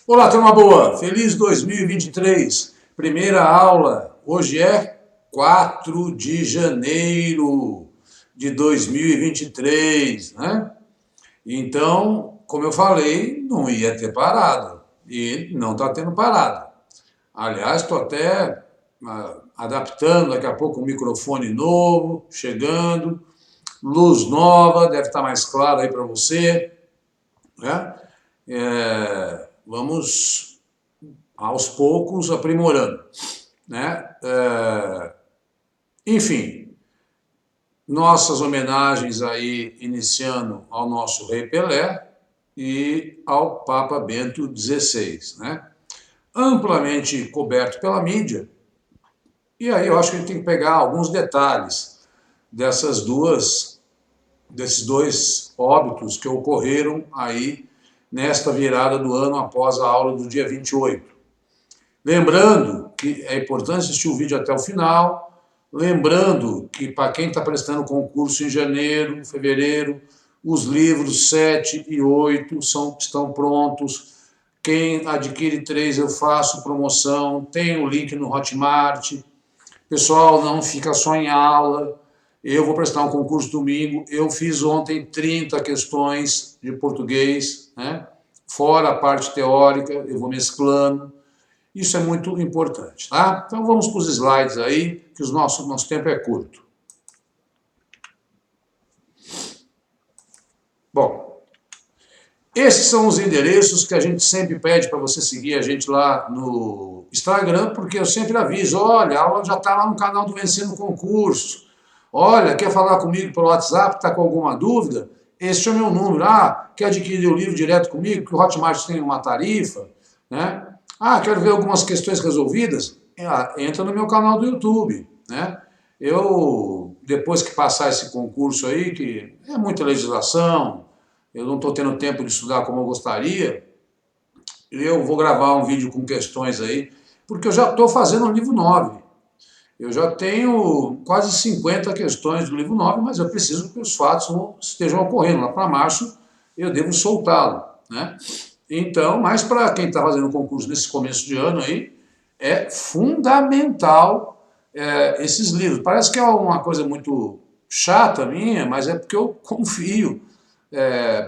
Olá, turma boa! Feliz 2023. Primeira aula. Hoje é 4 de janeiro de 2023, né? Então, como eu falei, não ia ter parado. E não está tendo parado. Aliás, estou até adaptando, daqui a pouco um microfone novo, chegando, luz nova, deve estar mais claro aí para você, né? Vamos aos poucos aprimorando, né? Enfim, nossas homenagens aí iniciando ao nosso Rei Pelé e ao Papa Bento XVI, né? Amplamente coberto pela mídia. E aí eu acho que a gente tem que pegar alguns detalhes desses dois óbitos que ocorreram aí nesta virada do ano após a aula do dia 28. Lembrando que é importante assistir o vídeo até o final, lembrando que para quem está prestando concurso em janeiro, fevereiro, os livros 7 e 8 estão prontos. Quem adquire 3 eu faço promoção, tem o link no Hotmart. Pessoal, não fica só em aula. Eu vou prestar um concurso domingo. Eu fiz ontem 30 questões de português, né? Fora a parte teórica, eu vou mesclando. Isso é muito importante, tá? Então vamos para os slides aí, que o nosso tempo é curto. Bom, esses são os endereços que a gente sempre pede para você seguir a gente lá no Instagram, porque eu sempre aviso, olha, a aula já está lá no canal do Vencendo Concursos. Olha, quer falar comigo pelo WhatsApp, está com alguma dúvida? Esse é o meu número. Ah, quer adquirir o livro direto comigo, que o Hotmart tem uma tarifa, né? Ah, quero ver algumas questões resolvidas? Entra no meu canal do YouTube, né? Eu, depois que passar esse concurso aí, que é muita legislação, eu não estou tendo tempo de estudar como eu gostaria, eu vou gravar um vídeo com questões aí, porque eu já estou fazendo o livro 9. Eu já tenho quase 50 questões do livro 9, mas eu preciso que os fatos estejam ocorrendo. Lá para março eu devo soltá-lo, né? Então, mas para quem está fazendo o concurso nesse começo de ano aí, é fundamental esses livros. Parece que é uma coisa muito chata minha, mas é porque eu confio.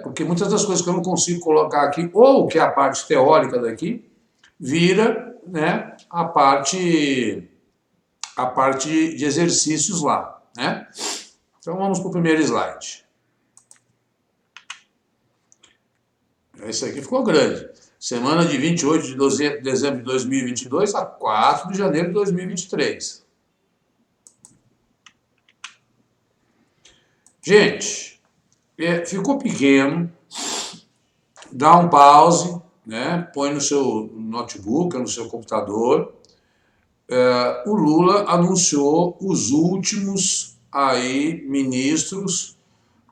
Porque muitas das coisas que eu não consigo colocar aqui, ou que é a parte teórica daqui, vira, né, a parte de exercícios lá, né? Então vamos para o primeiro slide. Esse aqui ficou grande. Semana de 28 de dezembro de 2022 a 4 de janeiro de 2023. Gente, ficou pequeno, dá um pause, né? Põe no seu notebook, no seu computador. O Lula anunciou os últimos aí ministros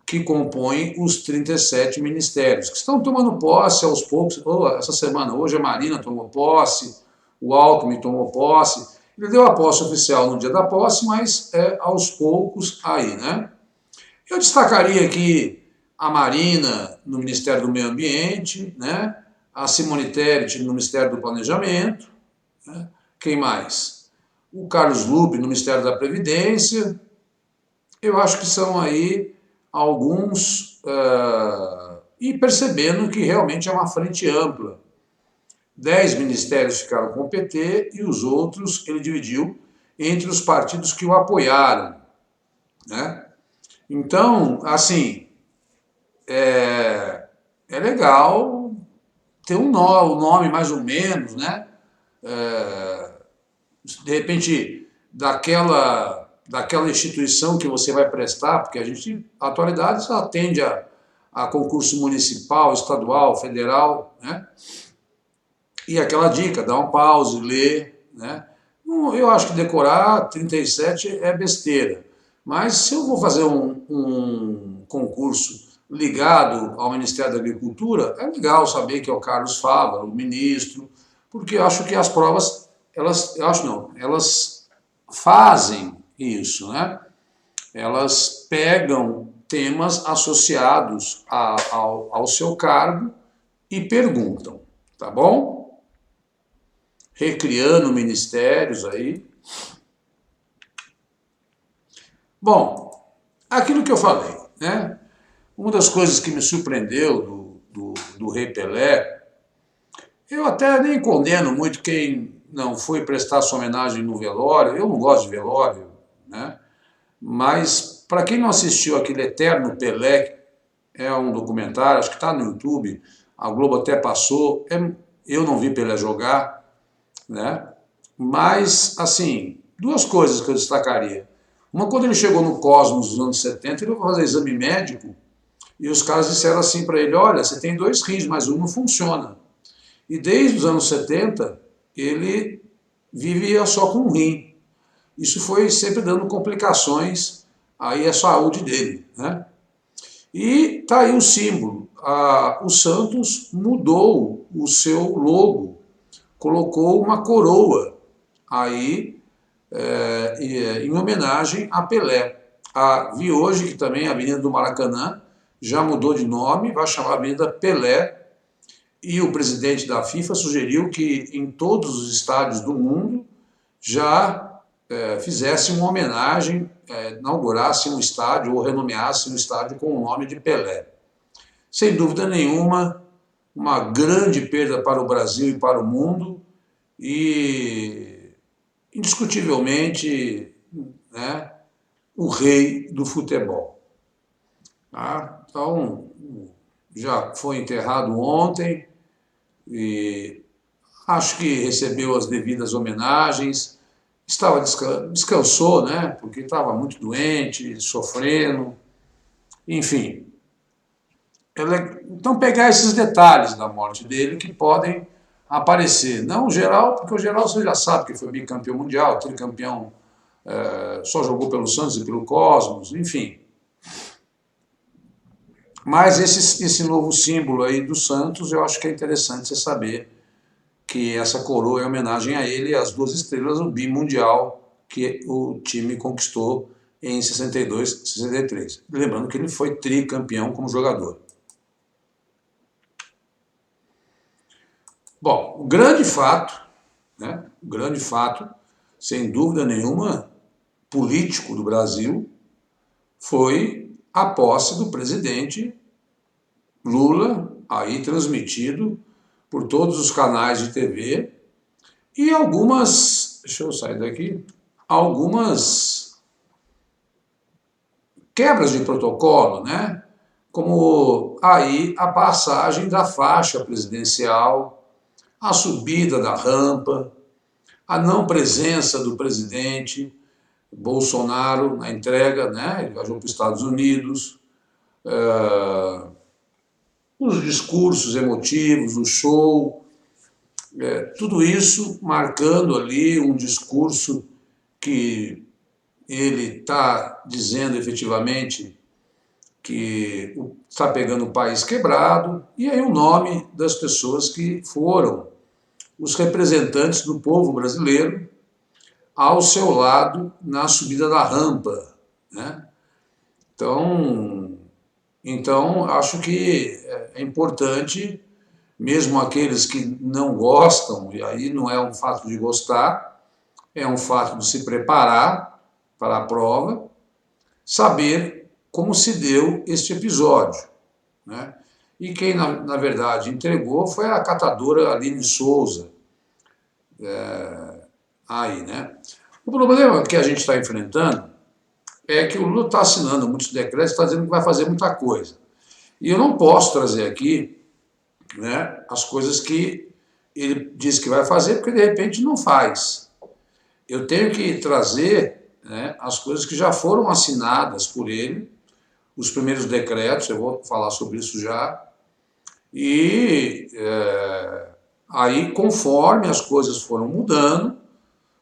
que compõem os 37 ministérios, que estão tomando posse aos poucos. Essa semana, hoje a Marina tomou posse, o Alckmin tomou posse. Ele deu a posse oficial no dia da posse, mas aos poucos aí, né? Eu destacaria aqui a Marina no Ministério do Meio Ambiente, né? A Simone Tebet no Ministério do Planejamento, né? Quem mais? O Carlos Lupe no Ministério da Previdência. Eu acho que são aí alguns, e percebendo que realmente é uma frente ampla. 10 ministérios ficaram com o PT e os outros ele dividiu entre os partidos que o apoiaram, né? Então, assim, é legal ter um nome mais ou menos, né? De repente, daquela instituição que você vai prestar, porque a gente, na atualidade, atende a concurso municipal, estadual, federal, né? E aquela dica, dá um pause, lê, né? Eu acho que decorar 37 é besteira, mas se eu vou fazer um concurso ligado ao Ministério da Agricultura, é legal saber que é o Carlos Fávaro, o ministro, porque eu acho que as provas, elas fazem isso, né? Elas pegam temas associados ao seu cargo e perguntam. tá bom? Recriando ministérios aí. Bom, aquilo que eu falei, né? Uma das coisas que me surpreendeu do Rei Pelé, eu até nem condeno muito quem não foi prestar sua homenagem no velório, eu não gosto de velório, né? Mas para quem não assistiu aquele Eterno Pelé, é um documentário, acho que está no YouTube, a Globo até passou, eu não vi Pelé jogar, né? Mas, assim, duas coisas que eu destacaria. Uma, quando ele chegou no Cosmos nos anos 70, ele foi fazer exame médico e os caras disseram assim para ele, olha, você tem dois rins, mas um não funciona. E desde os anos 70, ele vivia só com um rim. Isso foi sempre dando complicações aí à saúde dele, né? E tá aí o símbolo. O Santos mudou o seu logo, colocou uma coroa aí em homenagem a Pelé. Vi hoje que também a Avenida do Maracanã já mudou de nome, vai chamar Avenida Pelé, e o presidente da FIFA sugeriu que em todos os estádios do mundo já fizesse uma homenagem, inaugurasse um estádio ou renomeasse um estádio com o nome de Pelé. Sem dúvida nenhuma, uma grande perda para o Brasil e para o mundo e, indiscutivelmente, né, o rei do futebol. Tá? Então, já foi enterrado ontem e acho que recebeu as devidas homenagens. Descansou, né? Porque estava muito doente, sofrendo, enfim. Então, pegar esses detalhes da morte dele que podem aparecer. Não o geral, porque o geral você já sabe que foi bicampeão mundial, tricampeão, só jogou pelo Santos e pelo Cosmos, enfim. Mas esse novo símbolo aí do Santos, eu acho que é interessante você saber que essa coroa é homenagem a ele e às duas estrelas do bimundial que o time conquistou em 62, 63. Lembrando que ele foi tricampeão como jogador. Bom, o grande fato, né, sem dúvida nenhuma, político do Brasil, foi a posse do presidente Lula, aí transmitido por todos os canais de TV, e algumas, deixa eu sair daqui, algumas quebras de protocolo, né? Como aí a passagem da faixa presidencial, a subida da rampa, a não presença do presidente Bolsonaro na entrega, né? Ele viajou para os Estados Unidos, os discursos emotivos, o show, tudo isso marcando ali um discurso que ele está dizendo efetivamente que está pegando o país quebrado, e aí o nome das pessoas que foram os representantes do povo brasileiro ao seu lado na subida da rampa, né? Então, acho que é importante, mesmo aqueles que não gostam, e aí não é um fato de gostar, é um fato de se preparar para a prova, saber como se deu este episódio, né? E quem, na verdade, entregou foi a catadora Aline Souza, aí, né? O problema que a gente está enfrentando é que o Lula está assinando muitos decretos, está dizendo que vai fazer muita coisa. E eu não posso trazer aqui, né, as coisas que ele diz que vai fazer, porque de repente não faz. Eu tenho que trazer, né, as coisas que já foram assinadas por ele, os primeiros decretos, eu vou falar sobre isso já, e aí, conforme as coisas foram mudando,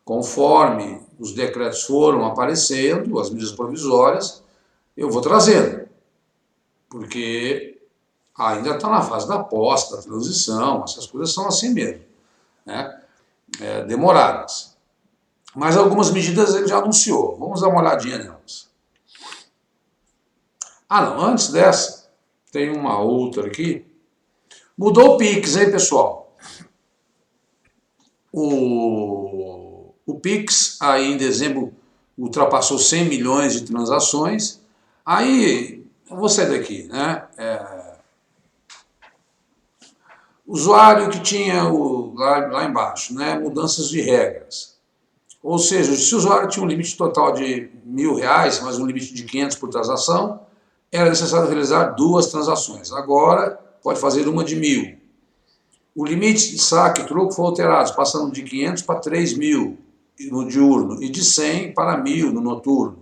conforme os decretos foram aparecendo, as medidas provisórias, eu vou trazendo, porque ainda está na fase da posse, da transição, essas coisas são assim mesmo, né? Demoradas. Mas algumas medidas ele já anunciou, vamos dar uma olhadinha nelas. Não, antes dessa, tem uma outra aqui. Mudou o Pix, hein, pessoal? O Pix, aí em dezembro, ultrapassou 100 milhões de transações. Aí, eu vou sair daqui, né? Usuário que tinha lá embaixo, né? Mudanças de regras. Ou seja, se o usuário tinha um limite total de R$ 1.000, mas um limite de 500 por transação, era necessário realizar 2 transações. Agora, pode fazer uma de 1.000. O limite de saque e troco foi alterado, passando de 500 para 3.000 no diurno e de 100 para 1.000 no noturno.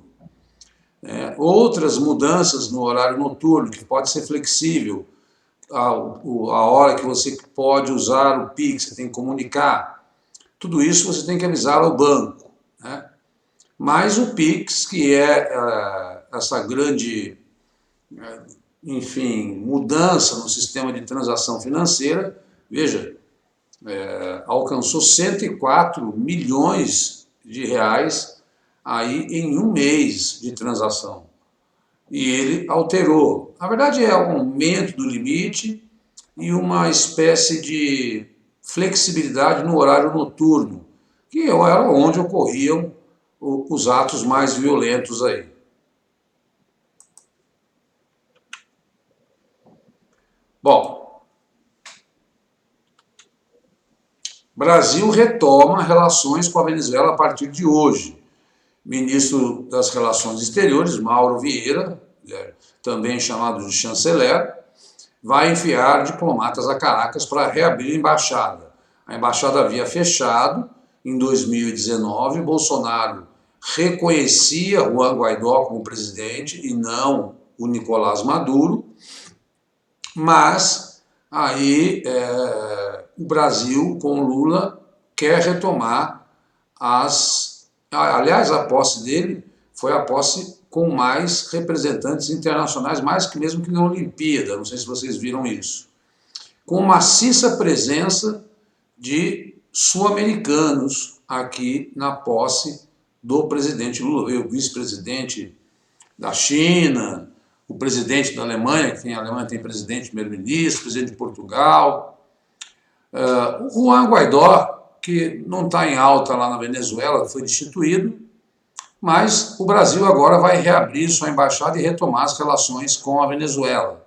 Outras mudanças no horário noturno, que pode ser flexível, a hora que você pode usar o Pix, você tem que comunicar. Tudo isso você tem que avisar ao banco. Né? Mas o Pix, que é essa grande, enfim, mudança no sistema de transação financeira, veja, alcançou 104 milhões de reais aí em um mês de transação. E ele alterou. Na verdade, é um aumento do limite e uma espécie de flexibilidade no horário noturno, que era onde ocorriam os atos mais violentos aí. Bom, Brasil retoma relações com a Venezuela a partir de hoje. Ministro das Relações Exteriores, Mauro Vieira, também chamado de chanceler, vai enviar diplomatas a Caracas para reabrir a embaixada. A embaixada havia fechado em 2019, Bolsonaro reconhecia Juan Guaidó como presidente e não o Nicolás Maduro, mas aí o Brasil, com Lula, quer retomar as... Aliás, a posse dele foi a posse com mais representantes internacionais, mais que mesmo que na Olimpíada, não sei se vocês viram isso, com maciça presença de sul-americanos aqui na posse do presidente Lula. Veio o vice-presidente da China, o presidente da Alemanha, que a Alemanha tem presidente, primeiro-ministro, presidente de Portugal. O Juan Guaidó, que não está em alta lá na Venezuela, foi destituído, mas o Brasil agora vai reabrir sua embaixada e retomar as relações com a Venezuela.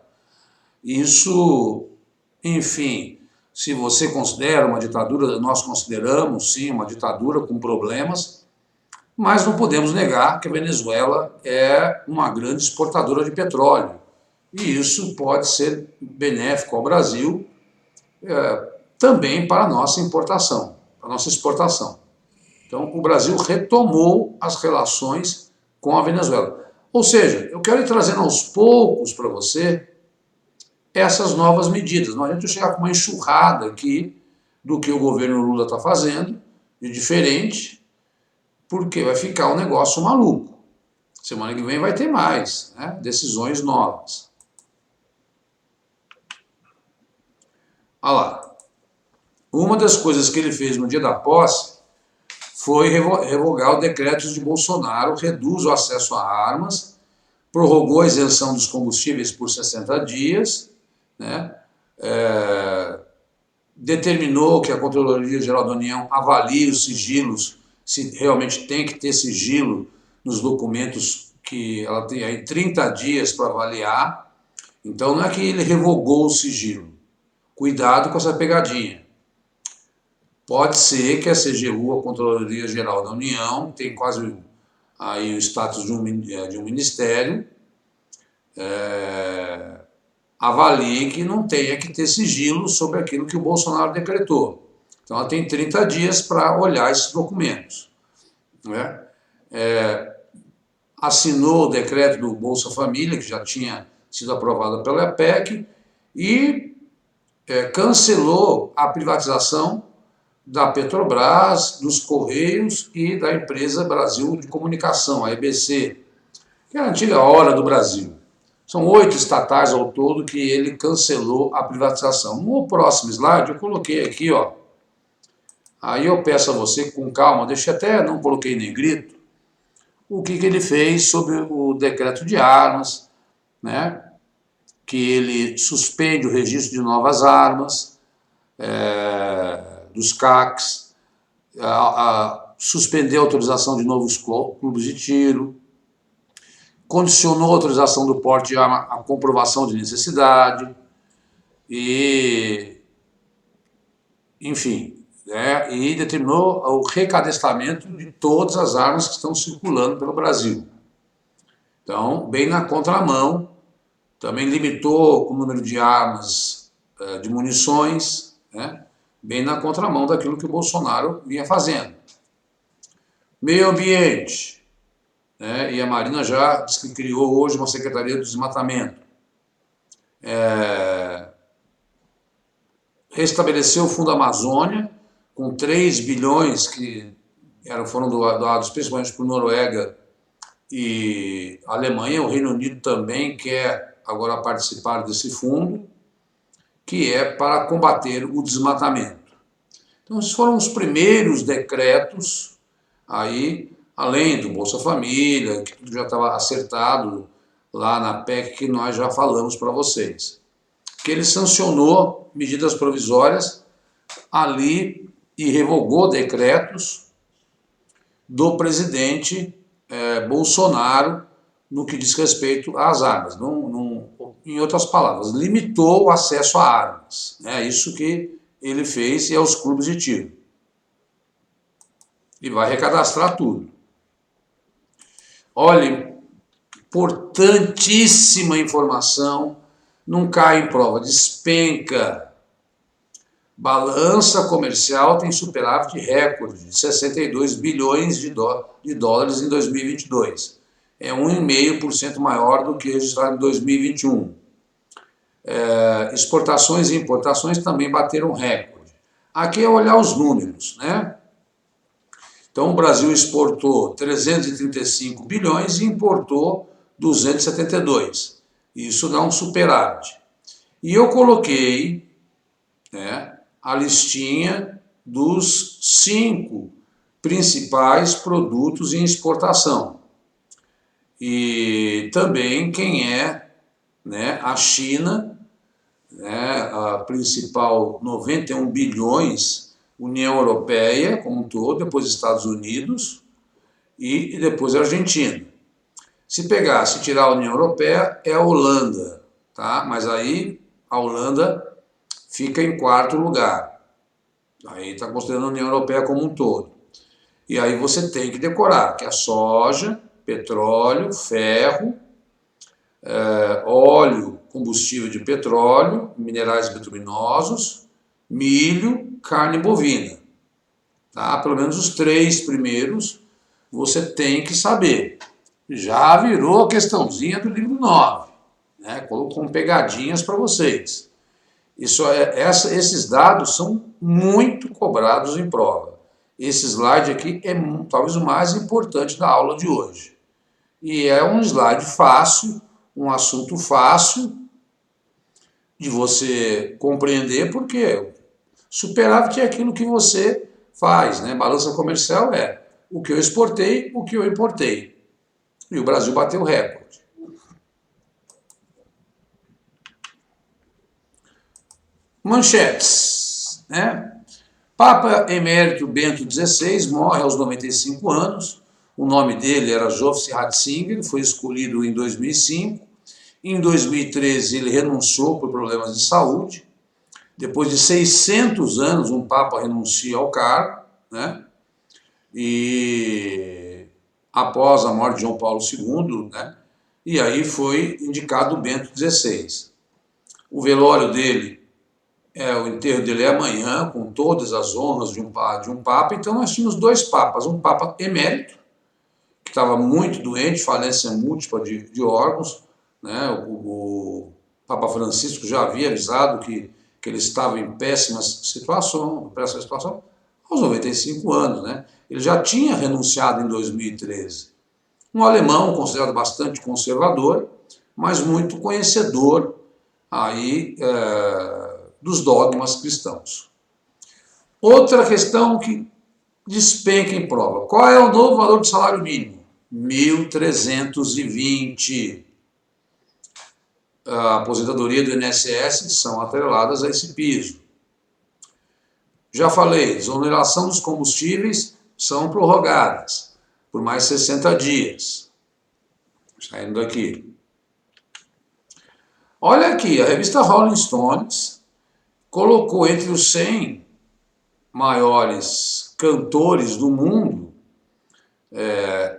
Isso, enfim, se você considera uma ditadura, nós consideramos sim uma ditadura com problemas, mas não podemos negar que a Venezuela é uma grande exportadora de petróleo. E isso pode ser benéfico ao Brasil também para a nossa importação, para a nossa exportação. Então, o Brasil retomou as relações com a Venezuela. Ou seja, eu quero ir trazendo aos poucos para você essas novas medidas. Não adianta eu chegar com uma enxurrada aqui do que o governo Lula está fazendo, de diferente, porque vai ficar um negócio maluco. Semana que vem vai ter mais, né? Decisões novas. Olha lá. Uma das coisas que ele fez no dia da posse foi revogar o decreto de Bolsonaro, reduz o acesso a armas, prorrogou a isenção dos combustíveis por 60 dias, né? Determinou que a Controladoria Geral da União avalie os sigilos, se realmente tem que ter sigilo nos documentos, que ela tem aí 30 dias para avaliar. Então não é que ele revogou o sigilo. Cuidado com essa pegadinha. Pode ser que a CGU, a Controladoria Geral da União, tem quase aí o status de um ministério, avalie que não tenha que ter sigilo sobre aquilo que o Bolsonaro decretou. Então ela tem 30 dias para olhar esses documentos. Né? Assinou o decreto do Bolsa Família, que já tinha sido aprovado pela EPEC, e cancelou a privatização da Petrobras, dos Correios e da empresa Brasil de Comunicação, a EBC, que é a antiga Hora do Brasil. São 8 estatais ao todo que ele cancelou a privatização. No próximo slide eu coloquei aqui, ó. Aí eu peço a você com calma, deixa até, não coloquei em negrito, o que ele fez sobre o decreto de armas, né? Que ele suspende o registro de novas armas, dos CACs, suspendeu a autorização de novos clubes de tiro, condicionou a autorização do porte de arma à comprovação de necessidade e, enfim, e determinou o recadastramento de todas as armas que estão circulando pelo Brasil. Então, bem na contramão, também limitou o número de armas, de munições, bem na contramão daquilo que o Bolsonaro vinha fazendo. Meio ambiente, e a Marina já disse que criou hoje uma Secretaria do Desmatamento. Restabeleceu o Fundo Amazônia, com 3 bilhões que foram doados principalmente por Noruega e Alemanha. O Reino Unido também quer agora participar desse fundo, que é para combater o desmatamento. Então, esses foram os primeiros decretos, aí, além do Bolsa Família, que tudo já estava acertado lá na PEC que nós já falamos para vocês. Que ele sancionou medidas provisórias ali e revogou decretos do presidente Bolsonaro no que diz respeito às armas. Em outras palavras, limitou o acesso a armas. É isso que ele fez e aos clubes de tiro. E vai recadastrar tudo. Olha, importantíssima informação, não cai em prova, despenca. Balança comercial tem superávit recorde de 62 bilhões de dólares em 2022. É 1,5% maior do que registrado em 2021. Exportações e importações também bateram recorde. Aqui é olhar os números, né? Então, o Brasil exportou 335 bilhões e importou 272. Isso dá um superávit. E eu coloquei a listinha dos 5 principais produtos em exportação. E também quem é a China, a principal 91 bilhões, União Europeia como um todo, depois Estados Unidos e depois a Argentina. Se tirar a União Europeia, é a Holanda, tá? Mas aí a Holanda fica em 4º lugar. Aí está considerando a União Europeia como um todo. E aí você tem que decorar, que é soja, petróleo, ferro, óleo, combustível de petróleo, minerais bituminosos, milho, carne bovina. Tá? Pelo menos os 3 primeiros você tem que saber. Já virou a questãozinha do livro 9. Com pegadinhas para vocês. Esses dados são muito cobrados em prova. Esse slide aqui é talvez o mais importante da aula de hoje. E é um slide fácil, um assunto fácil de você compreender, porque superávit é aquilo que você faz, Balança comercial é o que eu exportei, o que eu importei. E o Brasil bateu recorde. Manchetes, Papa Emérito Bento XVI morre aos 95 anos. O nome dele era Joseph Ratzinger, foi escolhido em 2005. Em 2013 ele renunciou por problemas de saúde. Depois de 600 anos, um Papa renuncia ao cargo, E após a morte de João Paulo II, e aí foi indicado Bento XVI. O velório dele, o enterro dele é amanhã, com todas as honras de um Papa. Então nós tínhamos 2 Papas, um Papa emérito, que estava muito doente, falência múltipla de órgãos, o Papa Francisco já havia avisado que ele estava em péssima situação, aos 95 anos, Ele já tinha renunciado em 2013. Um alemão considerado bastante conservador, mas muito conhecedor aí dos dogmas cristãos. Outra questão que despenca em prova. Qual é o novo valor do salário mínimo? 1.320. A aposentadoria do INSS são atreladas a esse piso. Já falei, exoneração dos combustíveis são prorrogadas por mais 60 dias. Saindo daqui. Olha aqui, a revista Rolling Stones colocou entre os 100 maiores cantores do mundo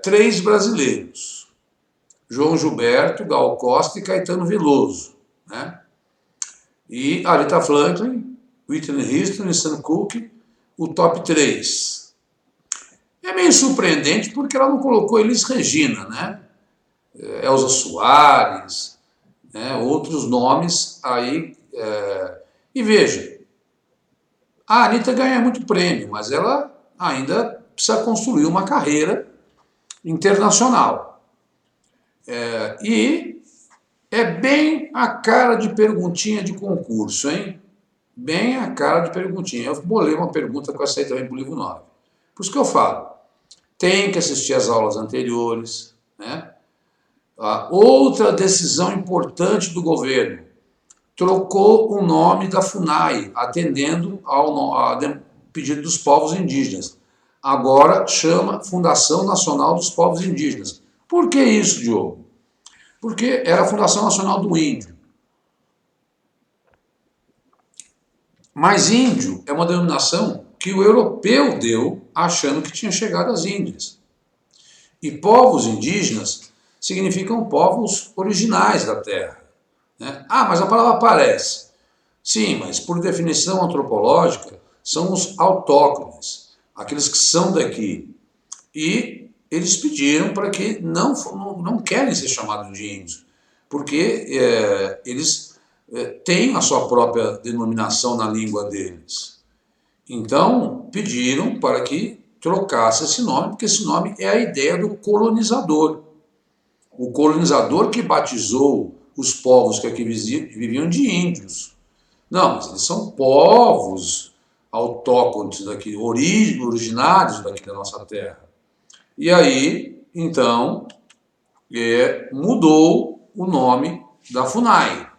3 brasileiros. João Gilberto, Gal Costa e Caetano Veloso. Né? E Aretha Franklin, Whitney Houston e Sam Cooke, o top 3. É meio surpreendente porque ela não colocou Elis Regina, né? Elza Soares, né? Outros nomes aí. E veja, a Anitta ganha muito prêmio, mas ela ainda precisa construir uma carreira internacional. E é bem a cara de perguntinha de concurso, hein? Bem a cara de perguntinha. Eu bolei uma pergunta com essa aí também para o livro 9. Por isso que eu falo, tem que assistir às aulas anteriores. Né? Outra decisão importante do governo, trocou o nome da FUNAI, atendendo ao pedido dos povos indígenas. Agora chama Fundação Nacional dos Povos Indígenas. Por que isso, Diogo? Porque era a Fundação Nacional do Índio. Mas índio é uma denominação que o europeu deu achando que tinha chegado às Índias. E povos indígenas significam povos originais da terra. Né? Mas a palavra aparece. Sim, mas por definição antropológica, são os autóctones, aqueles que são daqui. E eles pediram para que não querem ser chamados de índios, porque eles têm a sua própria denominação na língua deles. Então, pediram para que trocasse esse nome, porque esse nome é a ideia do colonizador. O colonizador que batizou os povos que aqui viviam de índios. Não, mas eles são povos autóctones daqui, originários daqui da nossa terra. E aí, então, mudou o nome da FUNAI.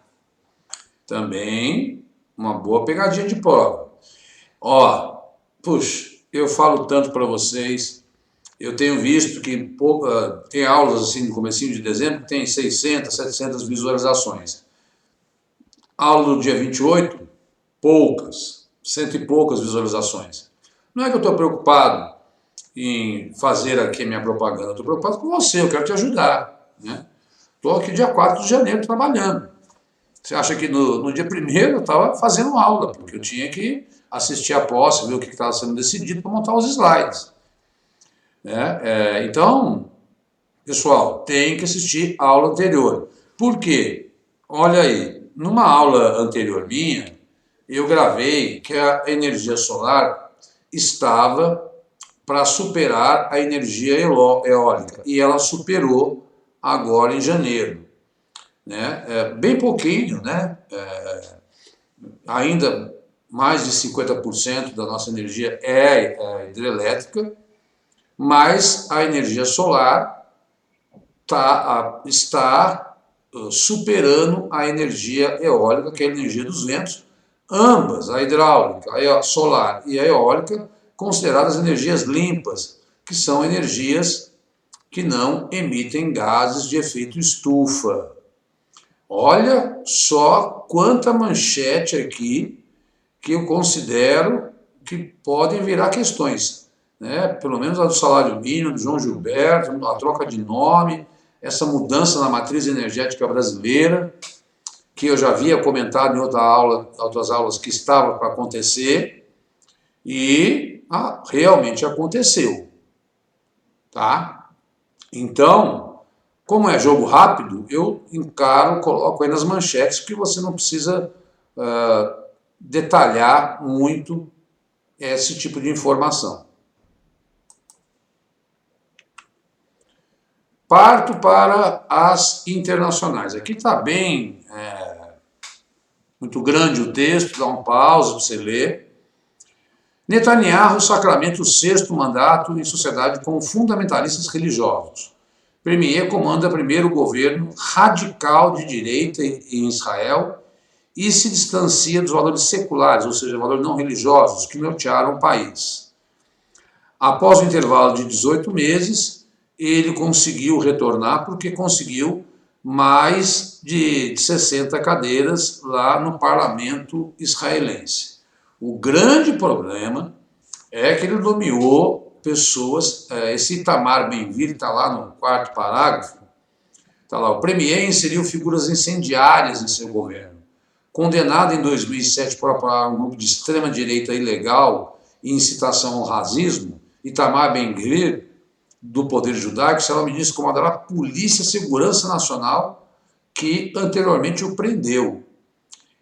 Também uma boa pegadinha de prova. Puxa, eu falo tanto para vocês, eu tenho visto que tem aulas assim no comecinho de dezembro que tem 600, 700 visualizações. Aula do dia 28, poucas, 100 e poucas visualizações. Não é que eu estou preocupado em fazer aqui a minha propaganda, eu estou preocupado com você, eu quero te ajudar. Estou aqui dia 4 de janeiro trabalhando. Você acha que no dia 1º eu estava fazendo aula, porque eu tinha que assistir a posse, ver o que estava sendo decidido para montar os slides. Então, pessoal, tem que assistir a aula anterior. Por quê? Olha aí, numa aula anterior minha, eu gravei que a energia solar estava para superar a energia eólica. E ela superou agora em janeiro. Bem pouquinho, né? Ainda mais de 50% da nossa energia é hidrelétrica, mas a energia solar está superando a energia eólica, que é a energia dos ventos, ambas, a hidráulica, a solar e a eólica, consideradas energias limpas, que são energias que não emitem gases de efeito estufa. Olha só quanta manchete aqui que eu considero que podem virar questões. Pelo menos a do salário mínimo, do João Gilberto, a troca de nome, essa mudança na matriz energética brasileira, que eu já havia comentado em outras aulas que estava para acontecer, e realmente aconteceu. Tá? Então, como é jogo rápido, eu coloco aí nas manchetes, porque você não precisa detalhar muito esse tipo de informação. Parto para as internacionais. Aqui está bem, muito grande o texto, dá um pause para você ler. Netanyahu sacramenta o 6º mandato em sociedade com fundamentalistas religiosos. Premier comanda primeiro governo radical de direita em Israel e se distancia dos valores seculares, ou seja, valores não religiosos, que nortearam o país. Após o intervalo de 18 meses, ele conseguiu retornar porque conseguiu mais de 60 cadeiras lá no parlamento israelense. O grande problema é que ele nomeou pessoas, esse Itamar Ben-Gvir está lá no quarto parágrafo, está lá, o premier inseriu figuras incendiárias em seu governo. Condenado em 2007 por apoiar um grupo de extrema-direita ilegal e incitação ao racismo, Itamar Ben-Gvir, do Poder Judaico, será o ministro que comandará a Polícia e Segurança Nacional, que anteriormente o prendeu.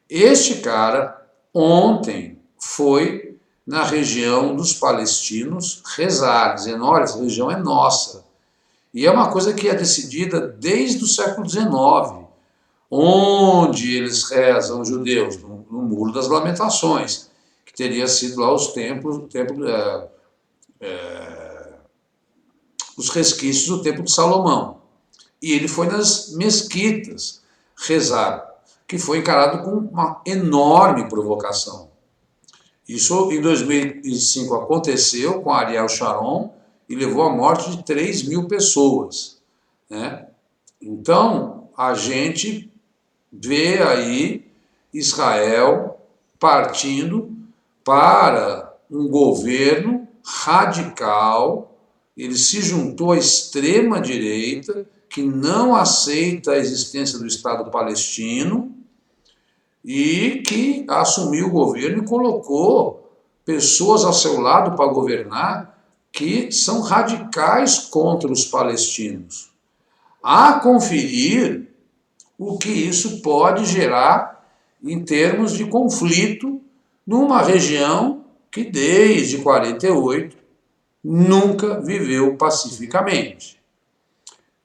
Este cara, ontem, foi na região dos palestinos rezar, dizendo, olha, essa região é nossa. E é uma coisa que é decidida desde o século XIX, onde eles rezam, os judeus, no Muro das Lamentações, que teria sido lá os os resquícios do Templo de Salomão. E ele foi nas mesquitas rezar, que foi encarado com uma enorme provocação. Isso em 2005 aconteceu com Ariel Sharon e levou à morte de 3.000 pessoas, né? Então, a gente vê aí Israel partindo para um governo radical. Ele se juntou à extrema-direita, que não aceita a existência do Estado palestino e que assumiu o governo e colocou pessoas ao seu lado para governar que são radicais contra os palestinos. A conferir o que isso pode gerar em termos de conflito numa região que desde 48 nunca viveu pacificamente.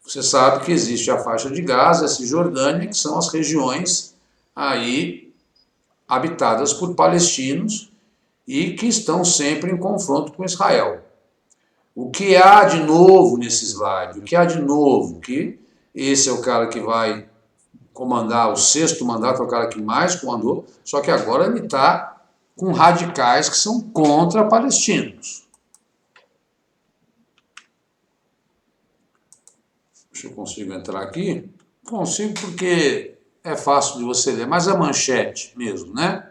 Você sabe que existe a faixa de Gaza, a Cisjordânia, que são as regiões aí habitadas por palestinos e que estão sempre em confronto com Israel. O que há de novo nesse slide? O que há de novo? Que esse é o cara que vai comandar o 6º mandato, é o cara que mais comandou, só que agora ele está com radicais que são contra palestinos. Deixa eu consigo entrar aqui. Consigo porque é fácil de você ler, mas a manchete mesmo, né?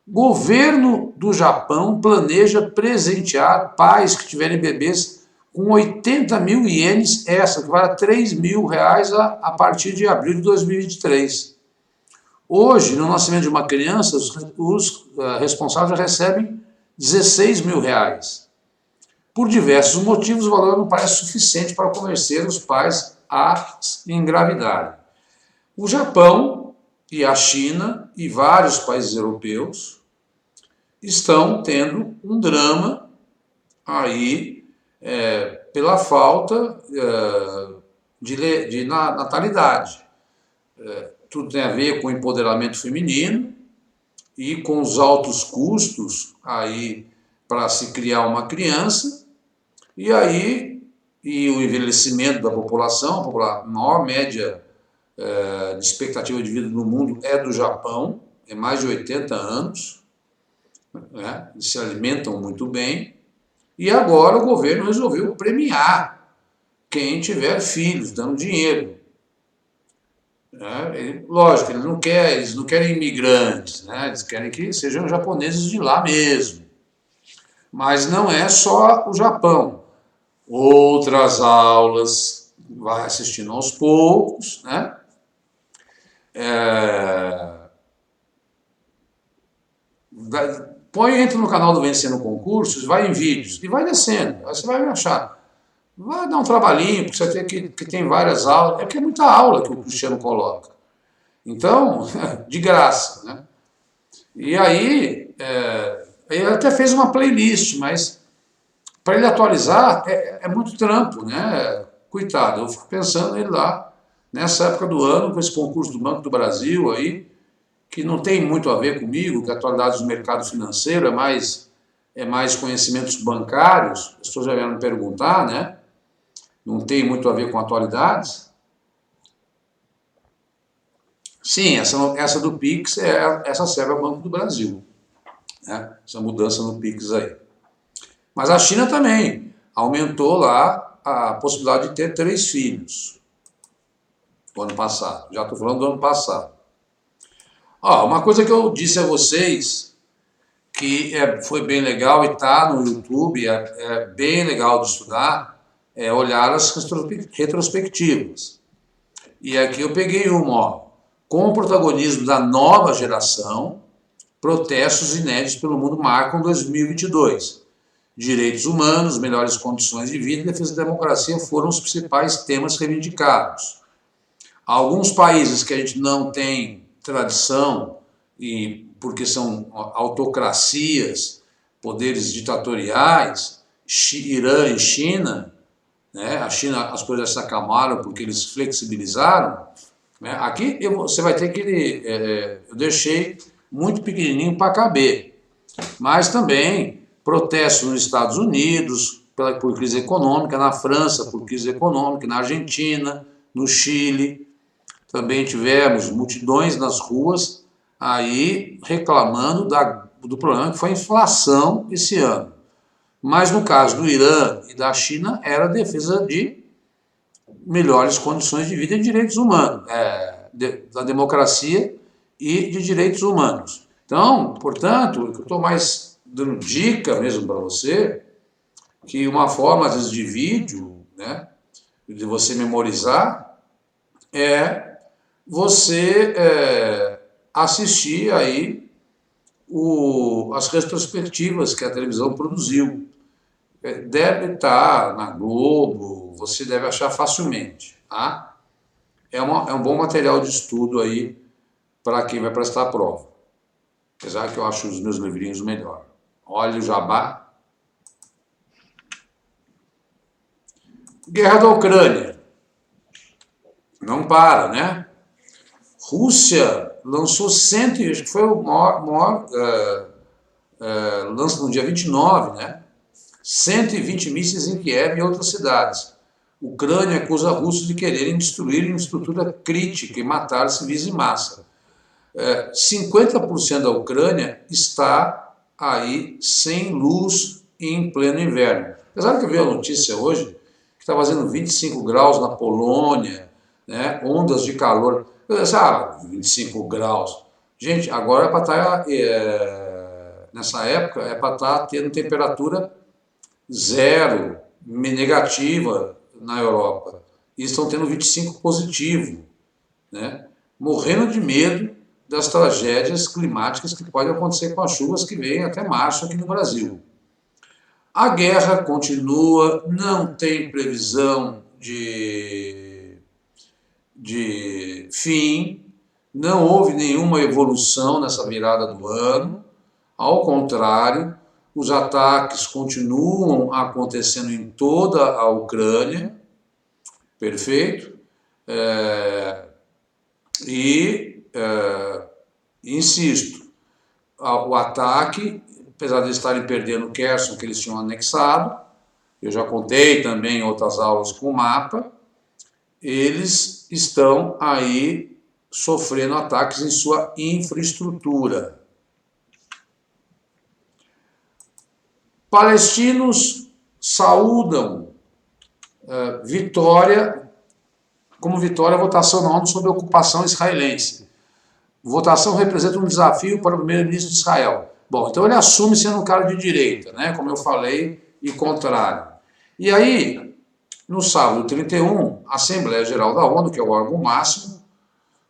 Governo do Japão planeja presentear pais que tiverem bebês com 80 mil ienes extra, que vale R$3.000 a partir de abril de 2023. Hoje, no nascimento de uma criança, os responsáveis recebem R$16.000. Por diversos motivos, o valor não parece suficiente para convencer os pais a engravidarem. O Japão e a China e vários países europeus estão tendo um drama aí pela falta de natalidade. Tudo tem a ver com o empoderamento feminino e com os altos custos aí para se criar uma criança, e o envelhecimento da população, a maior média de expectativa de vida no mundo é do Japão, é mais de 80 anos, né? Eles se alimentam muito bem, e agora o governo resolveu premiar quem tiver filhos, dando dinheiro. Lógico, eles não querem imigrantes, né? Eles querem que sejam japoneses de lá mesmo. Mas não é só o Japão. Outras aulas, vai assistindo aos poucos, né? Entra no canal do Vencendo Concursos, vai em vídeos e vai descendo, aí você vai me achar. Vai dar um trabalhinho, porque você tem que tem várias aulas, é muita aula que o Cristiano coloca. Então, de graça, né? E aí, ele até fez uma playlist, mas para ele atualizar é muito trampo, né? Coitado, eu fico pensando nele lá, nessa época do ano, com esse concurso do Banco do Brasil aí, que não tem muito a ver comigo, que atualidades do mercado financeiro é mais conhecimentos bancários, as pessoas já vieram me perguntar, né? Não tem muito a ver com atualidades. Sim, essa do Pix, essa serve ao Banco do Brasil, né? Essa mudança no Pix aí. Mas a China também aumentou lá a possibilidade de ter 3 filhos no ano passado. Já estou falando do ano passado. Ó, uma coisa que eu disse a vocês que foi bem legal e está no YouTube, é bem legal de estudar, é olhar as retrospectivas. E aqui eu peguei uma, ó, com o protagonismo da nova geração, protestos inéditos pelo mundo marcam 2022. Direitos humanos, melhores condições de vida e defesa da democracia foram os principais temas reivindicados. Alguns países que a gente não tem tradição, e porque são autocracias, poderes ditatoriais, Irã e China, né? A China, as coisas se acalmaram porque eles flexibilizaram, né? Aqui você vai ter que... eu deixei muito pequenininho para caber, mas também protestos nos Estados Unidos por crise econômica, na França por crise econômica, na Argentina, no Chile. Também tivemos multidões nas ruas aí reclamando do problema que foi a inflação esse ano. Mas no caso do Irã e da China era a defesa de melhores condições de vida e direitos humanos, da democracia e de direitos humanos. Então, portanto, eu estou mais dando dica mesmo para você, que uma forma, às vezes, de vídeo, né, de você memorizar, é você assistir aí as retrospectivas que a televisão produziu. Deve estar na Globo, você deve achar facilmente. Tá? É um bom material de estudo aí para quem vai prestar a prova. Apesar que eu acho os meus livrinhos melhor. Olha o jabá. Guerra da Ucrânia. Não para, né? Rússia lançou acho que foi o maior lança no dia 29, né? 120 mísseis em Kiev e outras cidades. Ucrânia acusa russos de quererem destruir infraestrutura crítica e matar civis em massa. 50% da Ucrânia está aí sem luz em pleno inverno. Apesar que eu vi a notícia hoje que está fazendo 25 graus na Polônia, né, ondas de calor. 25 graus. Gente, agora é para estar, nessa época, é para estar tendo temperatura zero, negativa na Europa. E estão tendo 25 positivo, né? Morrendo de medo das tragédias climáticas que podem acontecer com as chuvas que vêm até março aqui no Brasil. A guerra continua, não tem previsão de fim, não houve nenhuma evolução nessa virada do ano, ao contrário, os ataques continuam acontecendo em toda a Ucrânia, perfeito? Insisto, o ataque, apesar de eles estarem perdendo Kherson, que eles tinham anexado, eu já contei também em outras aulas com o mapa, eles estão aí sofrendo ataques em sua infraestrutura. Palestinos saúdam como vitória a votação na ONU sobre a ocupação israelense. Votação representa um desafio para o primeiro-ministro de Israel. Bom, então ele assume sendo um cara de direita, né, como eu falei, e contrário. E aí, no sábado 31, a Assembleia Geral da ONU, que é o órgão máximo,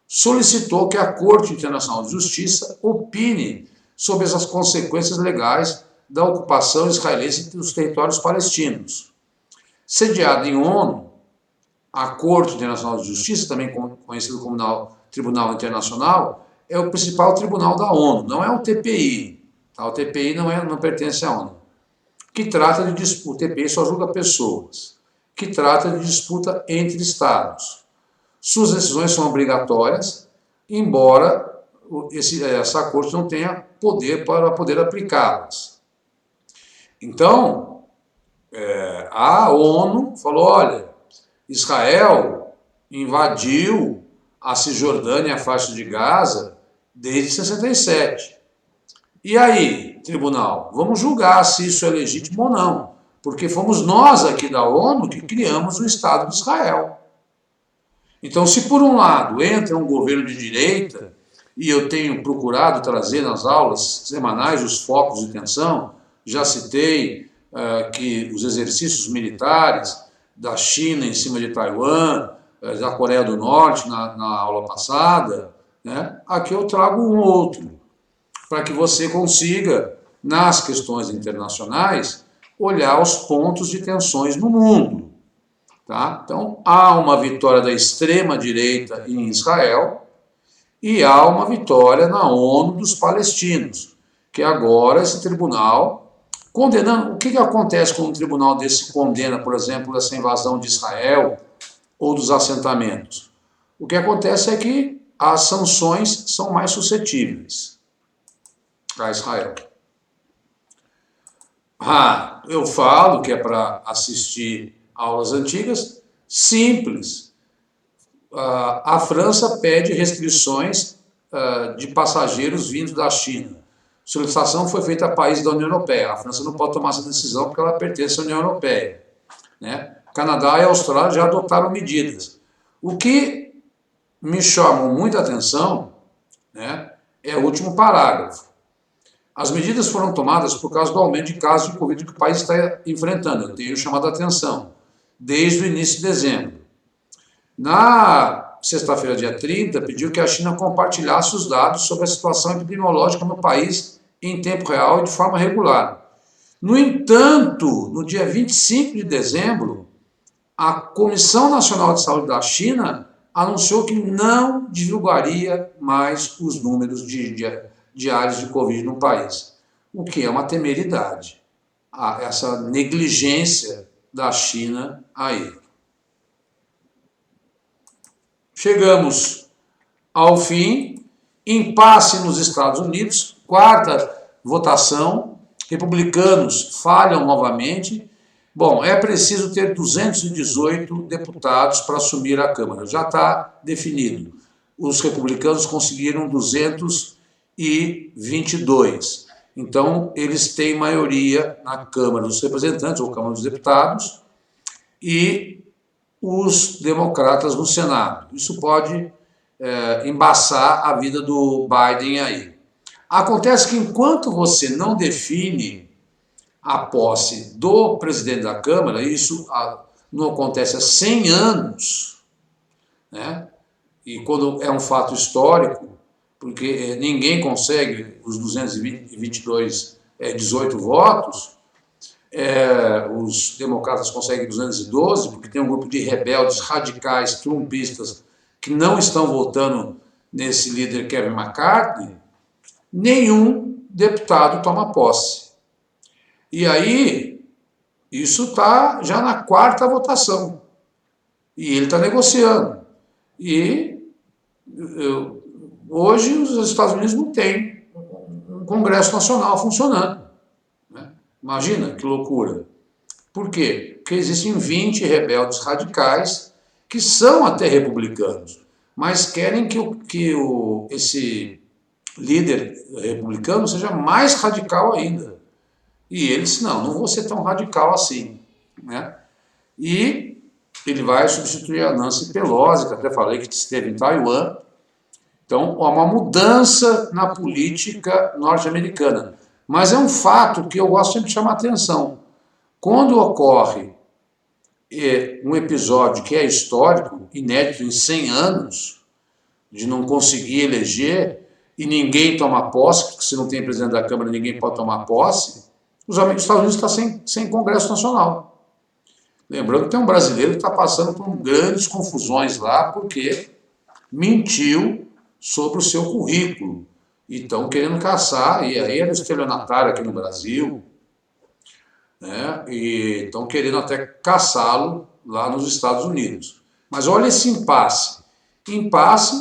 solicitou que a Corte Internacional de Justiça opine sobre as consequências legais da ocupação israelense dos territórios palestinos. Sediada em ONU, a Corte Internacional de Justiça, também conhecido como Tribunal Internacional, é o principal tribunal da ONU, não é o TPI. Tá? O TPI não pertence à ONU. Que trata de disputa, o TPI só julga pessoas, que trata de disputa entre Estados. Suas decisões são obrigatórias, embora essa Corte não tenha poder para poder aplicá-las. Então, a ONU falou, olha, Israel invadiu a Cisjordânia e a faixa de Gaza desde 67. E aí, tribunal, vamos julgar se isso é legítimo ou não, porque fomos nós aqui da ONU que criamos o Estado de Israel. Então, se por um lado entra um governo de direita, e eu tenho procurado trazer nas aulas semanais os focos de tensão, já citei que os exercícios militares da China em cima de Taiwan, da Coreia do Norte na aula passada, né? Aqui eu trago um outro, para que você consiga, nas questões internacionais, olhar os pontos de tensões no mundo. Tá? Então, há uma vitória da extrema-direita em Israel e há uma vitória na ONU dos palestinos, que agora esse tribunal, condenando... O que acontece quando um tribunal desse condena, por exemplo, essa invasão de Israel ou dos assentamentos? O que acontece é que as sanções são mais suscetíveis a Israel. Eu falo que é para assistir aulas antigas, simples. A França pede restrições de passageiros vindos da China. A solicitação foi feita a países da União Europeia. A França não pode tomar essa decisão porque ela pertence à União Europeia, né? Canadá e Austrália já adotaram medidas. O que me chama muita atenção, né, é o último parágrafo. As medidas foram tomadas por causa do aumento de casos de Covid que o país está enfrentando. Eu tenho chamado a atenção desde o início de dezembro. Na sexta-feira, dia 30, pediu que a China compartilhasse os dados sobre a situação epidemiológica no país em tempo real e de forma regular. No entanto, no dia 25 de dezembro, a Comissão Nacional de Saúde da China anunciou que não divulgaria mais os números diários de Covid no país, o que é uma temeridade, essa negligência da China aí. Chegamos ao fim, impasse nos Estados Unidos, quarta votação, republicanos falham novamente. Bom, é preciso ter 218 deputados para assumir a Câmara, já está definido. Os republicanos conseguiram 222. Então, eles têm maioria na Câmara dos Representantes, ou Câmara dos Deputados, e os democratas no Senado. Isso pode embaçar a vida do Biden aí. Acontece que enquanto você não define a posse do presidente da Câmara, isso não acontece há 100 anos, né? E quando é um fato histórico, porque ninguém consegue os 18 votos, os democratas conseguem 212, porque tem um grupo de rebeldes radicais, trumpistas, que não estão votando nesse líder Kevin McCarthy, nenhum deputado toma posse. E aí, isso está já na quarta votação. E ele está negociando. E hoje os Estados Unidos não têm um Congresso Nacional funcionando. Né? Imagina que loucura. Por quê? Porque existem 20 rebeldes radicais que são até republicanos, mas querem que esse líder republicano seja mais radical ainda. E ele disse, não vou ser tão radical assim. Né? E ele vai substituir a Nancy Pelosi, que até falei que esteve em Taiwan. Então, há uma mudança na política norte-americana. Mas é um fato que eu gosto sempre de chamar a atenção. Quando ocorre um episódio que é histórico, inédito em 100 anos, de não conseguir eleger e ninguém toma posse, porque se não tem presidente da Câmara ninguém pode tomar posse, os Estados Unidos estão sem Congresso Nacional. Lembrando que tem um brasileiro que está passando por grandes confusões lá, porque mentiu sobre o seu currículo. E estão querendo caçar, e aí era estelionatário aqui no Brasil, né? E estão querendo até caçá-lo lá nos Estados Unidos. Mas olha esse impasse. Impasse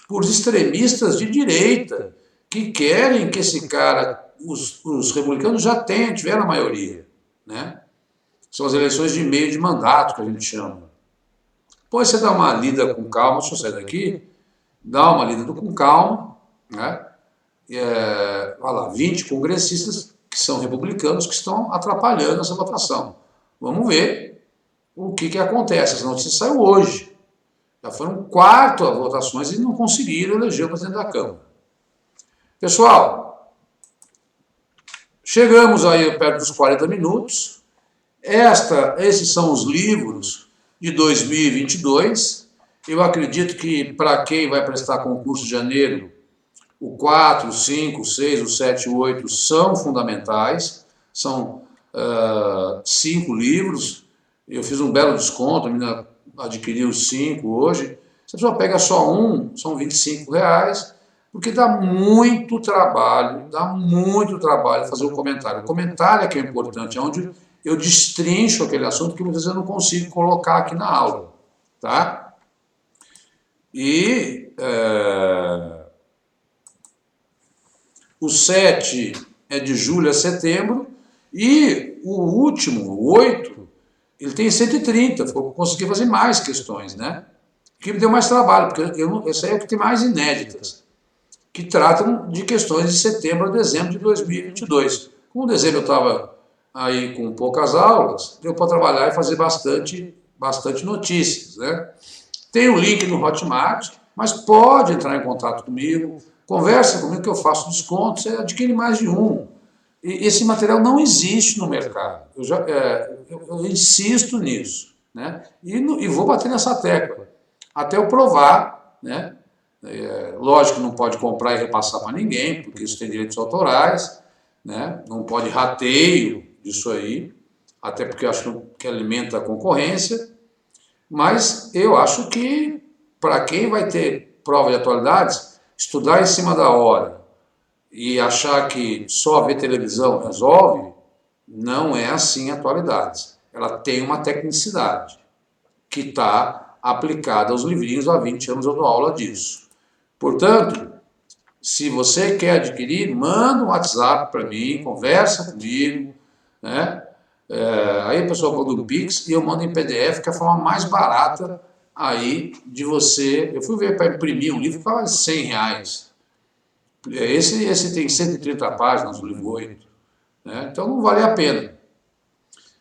por extremistas de direita, que querem que esse cara, os republicanos já tiveram a maioria, né? São as eleições de meio de mandato, que a gente chama. Depois você dá uma lida com calma, deixa eu sair daqui, dá uma lida com calma, né? Olha lá, 20 congressistas que são republicanos que estão atrapalhando essa votação. Vamos ver o que acontece. Essa notícia saiu hoje. Já foram 4 votações e não conseguiram eleger o presidente da Câmara. Pessoal, chegamos aí perto dos 40 minutos. Esses são os livros de 2022. Eu acredito que para quem vai prestar concurso de janeiro, o 4, o 5, o 6, o 7 e o 8 são fundamentais. São 5 livros. Eu fiz um belo desconto, a menina adquiriu 5 hoje. Se a pessoa pega só um, são R$25, porque dá muito trabalho fazer o comentário. O comentário é que é importante, é onde eu destrincho aquele assunto que muitas vezes eu não consigo colocar aqui na aula, tá? E o 7 é de julho a setembro, e o último, o 8, ele tem 130, eu consegui fazer mais questões, né? Que me deu mais trabalho, porque esse aí é o que tem mais inéditas, que tratam de questões de setembro a dezembro de 2022. Como dezembro eu estava aí com poucas aulas, deu para trabalhar e fazer bastante notícias, né? Tem o link no Hotmart, mas pode entrar em contato comigo, conversa comigo que eu faço desconto, você adquire mais de um. E esse material não existe no mercado. Eu insisto nisso, né? E vou bater nessa tecla, até eu provar, né? Lógico que não pode comprar e repassar para ninguém, porque isso tem direitos autorais, né? Não pode rateio disso aí, até porque eu acho que alimenta a concorrência, mas eu acho que para quem vai ter prova de atualidades, estudar em cima da hora e achar que só ver televisão resolve, não é assim atualidades. Ela tem uma tecnicidade que está aplicada aos livrinhos. Há 20 anos eu dou aula disso. Portanto, se você quer adquirir, manda um WhatsApp para mim, conversa comigo, né? Aí a pessoa manda um Pix e eu mando em PDF, que é a forma mais barata aí de você. Eu fui ver para imprimir um livro que vale R$100. Esse tem 130 páginas, o livro 8, né? Então não vale a pena.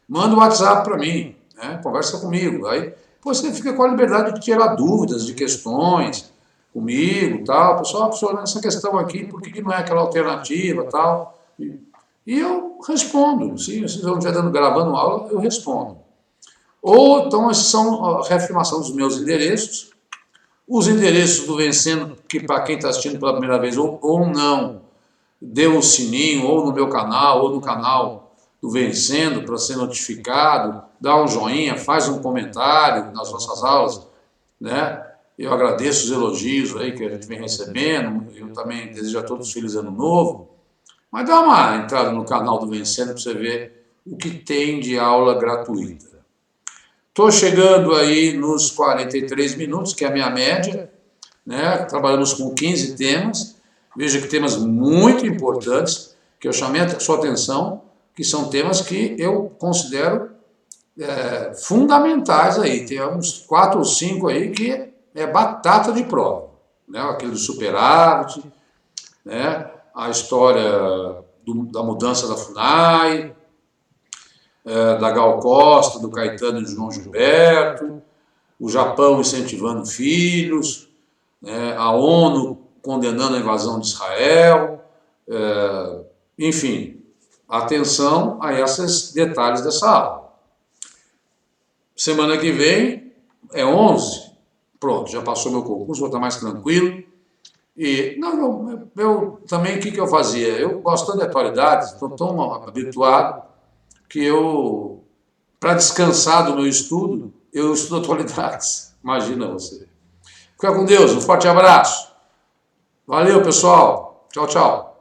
Manda um WhatsApp para mim, né? Conversa comigo. Aí você fica com a liberdade de tirar dúvidas, de questões comigo, tal. Pessoal, nessa questão aqui, por que não é aquela alternativa, tal? E eu respondo. Se vocês não estiver gravando aula, eu respondo. Ou, então, esses são a reafirmação dos meus endereços. Os endereços do Vencendo, que para quem está assistindo pela primeira vez ou não, dê um sininho, ou no meu canal, ou no canal do Vencendo, para ser notificado, dá um joinha, faz um comentário nas nossas aulas, né? Eu agradeço os elogios aí que a gente vem recebendo, eu também desejo a todos feliz ano novo, mas dá uma entrada no canal do Vencendo para você ver o que tem de aula gratuita. Estou chegando aí nos 43 minutos, que é a minha média, né? Trabalhamos com 15 temas, veja que temas muito importantes, que eu chamei a sua atenção, que são temas que eu considero fundamentais aí. Tem uns 4 ou 5 aí que é batata de prova, né? Aquele do superávit, né? A história da mudança da FUNAI, da Gal Costa, do Caetano e do João Gilberto, o Japão incentivando filhos, né? A ONU condenando a invasão de Israel, enfim, atenção a esses detalhes dessa aula. Semana que vem é 11, pronto, já passou meu concurso, vou estar mais tranquilo. E eu também, o que eu fazia? Eu gosto tanto de atualidades, estou tão habituado que eu, para descansar do meu estudo, eu estudo atualidades. Imagina você. Fica com Deus, um forte abraço. Valeu, pessoal. Tchau, tchau.